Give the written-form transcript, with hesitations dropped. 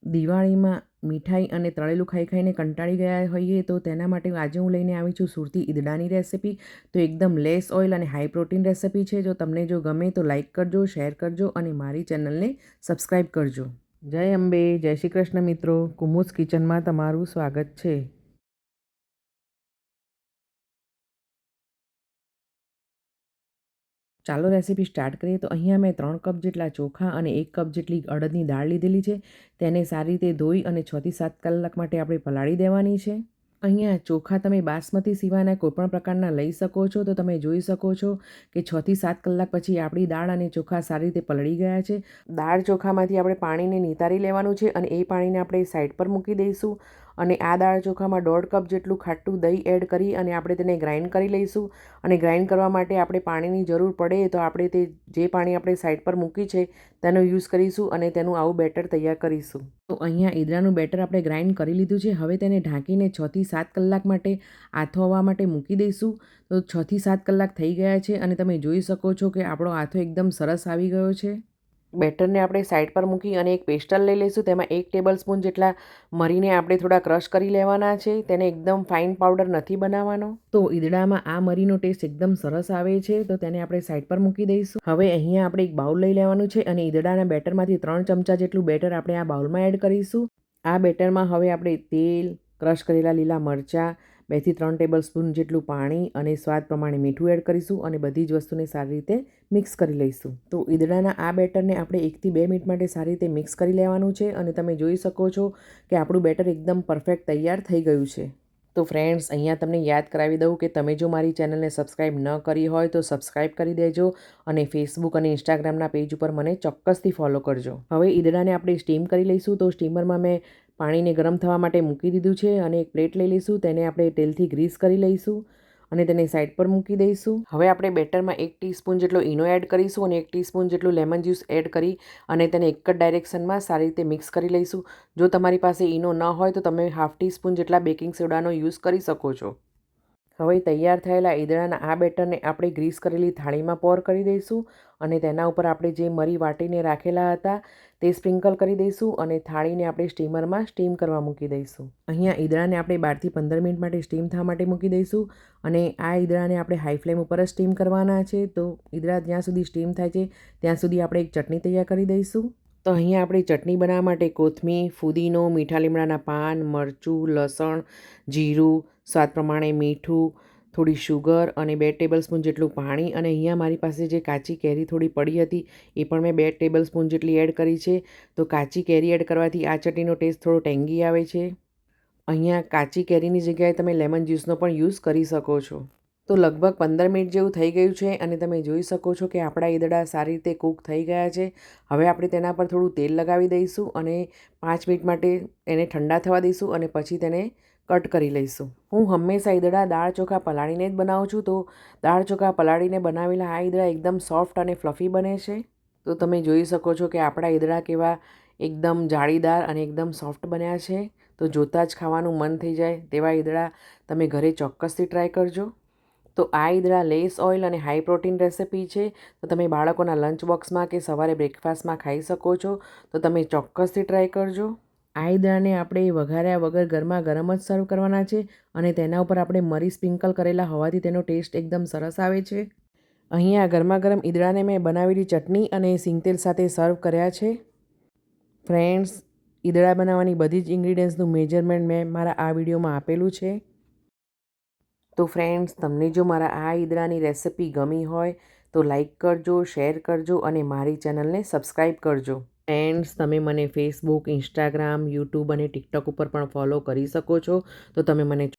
દિવાળીમાં મીઠાઈ અને તળેલું ખાઈ ખાઈને કંટાળી ગયા હોઈએ તો તેના માટે આજે હું લઈને આવી છું સુરતી ઈદડાની રેસિપી. તો એકદમ લેસ ઓઇલ અને હાઈ પ્રોટીન રેસિપી છે. જો તમને જો ગમે તો લાઇક કરજો, શેર કરજો અને મારી ચેનલને સબસ્ક્રાઈબ કરજો. જય અંબે, જય શ્રી કૃષ્ણ મિત્રો. કુમુસ કિચનમાં તમારું સ્વાગત છે. ચાલો રેસીપી સ્ટાર્ટ કરીએ. તો અહીંયા મેં 3 કપ જેટલા ચોખા અને 1 કપ જેટલી અડદની દાળ લીધેલી છે. તેને સારી રીતે ધોઈ અને 6 થી 7 કલાક માટે આપણે પલાળી દેવાની છે. અહીંયા ચોખા તમે બાસમતી સિવાયના કોઈપણ પ્રકારના લઈ શકો છો. તો તમે જોઈ શકો છો કે 6 થી 7 કલાક પછી આપણી દાળ અને ચોખા સારી રીતે પલળી ગયા છે. દાળ ચોખામાંથી આપણે પાણીને નિતારી લેવાનું છે અને એ પાણીને આપણે સાઈડ પર મૂકી દઈશું. અને આ દાળ ચોખામાં 1.5 કપ જેટલું ખાટું દહીં એડ કરી અને આપણે તેને ગ્રાઇન્ડ કરી લઈશું. અને ગ્રાઇન્ડ કરવા માટે આપણે પાણીની જરૂર પડે તો આપણે જે પાણી આપણે સાઈડ પર મૂકી છે તેનો યુઝ કરીશું અને તેનું આવું બેટર તૈયાર કરીશું. તો અહીંયા ઈદડાનું બેટર આપણે ગ્રાઇન્ડ કરી લીધું છે. હવે તેને ઢાંકીને 6 થી 7 કલાક માટે આથો માટે મૂકી દઈશું. તો 6 થી 7 કલાક થઈ ગયા છે અને તમે જોઈ શકો છો કે આપણો આથો એકદમ સરસ આવી ગયો છે. બેટરને આપણે સાઈડ પર મૂકી અને એક પેસ્ટલ લઈ લઈશું. તેમાં 1 ટેબલ સ્પૂન જેટલા મરીને આપણે થોડા ક્રશ કરી લેવાના છે. તેને એકદમ ફાઇન પાવડર નથી બનાવવાનો. તો ઈદડામાં આ મરીનો ટેસ્ટ એકદમ સરસ આવે છે. તો તેને આપણે સાઈડ પર મૂકી દઈશું. હવે અહીંયા આપણે એક બાઉલ લઈ લેવાનું છે અને ઈદડાના બેટરમાંથી 3 ચમચા જેટલું બેટર આપણે આ બાઉલમાં એડ કરીશું. આ બેટરમાં હવે આપણે તેલ, ક્રશ કરેલા લીલા મરચાં, 2 થી 3 ટેબલ સ્પૂન જેટલું પાણી અને સ્વાદ પ્રમાણે મીઠું એડ કરીશું અને બધી જ વસ્તુને સારી રીતે મિક્સ કરી લઈશું. તો ઈદડાના આ બેટરને આપણે 1 થી 2 મિનિટ માટે સારી રીતે મિક્સ કરી લેવાનું છે અને તમે જોઈ શકો છો કે આપણું બેટર એકદમ પરફેક્ટ તૈયાર થઈ ગયું છે. તો ફ્રેન્ડ્સ, અહીંયા તમને યાદ કરાવી દઉં કે તમે જો મારી ચેનલને સબસ્ક્રાઈબ ન કરી હોય તો સબસ્ક્રાઈબ કરી દેજો અને ફેસબુક અને ઇન્સ્ટાગ્રામના પેજ ઉપર મને ચોક્કસથી ફોલો કરજો. હવે ઈદડાને આપણે સ્ટીમ કરી લઈશું. તો સ્ટીમરમાં મેં પાણીને ગરમ થવા માટે મૂકી દીધું છે અને એક પ્લેટ લઈ લઈશું. તેને આપણે તેલથી ગ્રીસ કરી લઈશું અને તેને સાઈડ પર મૂકી દઈશું. હવે આપણે બેટરમાં 1 ટીસ્પૂન જેટલો ઈનો એડ કરીશું અને 1 ટીસ્પૂન જેટલું લેમન જ્યુસ એડ કરી અને તેને એક જ ડાયરેક્શનમાં સારી રીતે મિક્સ કરી લઈશું. જો તમારી પાસે ઈનો ન હોય તો તમે ½ ટીસ્પૂન જેટલા બેકિંગ સોડાનો યુઝ કરી શકો છો. હવે તૈયાર થયેલા ઈદડાના આ બેટરને આપણે ગ્રીસ કરેલી થાળીમાં પોર કરી દઈશું અને તેના ઉપર આપણે જે મરી વાટીને રાખેલા હતા તે સ્પ્રિંકલ કરી દઈશું અને થાળીને આપણે સ્ટીમરમાં સ્ટીમ કરવા મૂકી દઈશું. અહીંયા ઈદડાને આપણે 12 થી 15 મિનિટ માટે સ્ટીમ થવા માટે મૂકી દઈશું અને આ ઈદડાને આપણે હાઈ ફ્લેમ ઉપર જ સ્ટીમ કરવાના છે. તો ઈદડા જ્યાં સુધી સ્ટીમ થાય છે ત્યાં સુધી આપણે એક ચટણી તૈયાર કરી દઈશું. તો અહીંયા આપણે ચટણી બનાવવા માટે કોથમીર, ફુદીનો, મીઠા લીમડાના પાન, મરચું, લસણ, જીરું, સ્વાદ પ્રમાણે મીઠું, થોડી શુગર અને 2 ટેબલ સ્પૂન જેટલું પાણી અને અહીંયા મારી પાસે જે કાચી કેરી થોડી પડી હતી એ પણ મેં 2 ટેબલ સ્પૂન જેટલી એડ કરી છે. તો કાચી કેરી એડ કરવાથી આ ચટણીનો ટેસ્ટ થોડો ટેંગી આવે છે. અહીંયા કાચી કેરીની જગ્યાએ તમે લેમન જ્યુસનો પણ યુઝ કરી શકો છો. તો લગભગ 15 મિનિટ જેવું થઈ ગયું છે અને તમે જોઈ શકો છો કે આપણા ઈદડા સારી રીતે કૂક થઈ ગયા છે. હવે આપણે તેના પર થોડું તેલ લગાવી દઈશું અને 5 મિનિટ માટે એને ઠંડા થવા દઈશું અને પછી તેને કટ કરી લઈશું. હું હંમેશા ઈદડા દાળ ચોખા પલાળીને જ બનાવું છું. તો દાળ ચોખા પલાળીને બનાવેલા આ ઈદડા એકદમ સોફ્ટ અને ફ્લફી બને છે. તો તમે જોઈ શકો છો કે આપણા ઈદડા કેવા એકદમ જાળીદાર અને એકદમ સોફ્ટ બન્યા છે. તો જોતાં જ ખાવાનું મન થઈ જાય તેવા ઈદડા તમે ઘરે ચોક્કસથી ટ્રાય કરજો. તો આ ઈદડા લેસ ઓઇલ અને હાઈ પ્રોટીન રેસિપી છે. તો તમે બાળકોના લંચ બોક્સમાં કે સવારે બ્રેકફાસ્ટમાં ખાઈ શકો છો. તો તમે ચોક્કસથી ટ્રાય કરજો. આ ઈદડાને આપણે વઘાર્યા વગર ગરમા ગરમ જ સર્વ કરવાના છે અને તેના ઉપર આપણે મરી સ્પ્રિંકલ કરેલા હોવાથી તેનો ટેસ્ટ એકદમ સરસ આવે છે. અહીંયા ગરમા ગરમ ઈદડાને મેં બનાવેલી ચટણી અને સિંગતેલ સાથે સર્વ કર્યા છે. ફ્રેન્ડ્સ, ઈદડા બનાવવાની બધી જ ઇન્ગ્રીડિયન્ટ્સનું મેજરમેન્ટ મેં મારા આ વિડીયોમાં આપેલું છે. તો ફ્રેન્ડ્સ, તમને જો મારા આ ઈદડાની રેસિપી ગમી હોય તો લાઈક કરજો, શેર કરજો અને મારી ચેનલને સબસ્ક્રાઈબ કરજો. ફ્રેન્ડ્સ, તમે મને ફેસબુક, ઇન્સ્ટાગ્રામ, યુટ્યુબ અને ટિકટોક ઉપર પણ ફોલો કરી શકો છો. તો તમે મને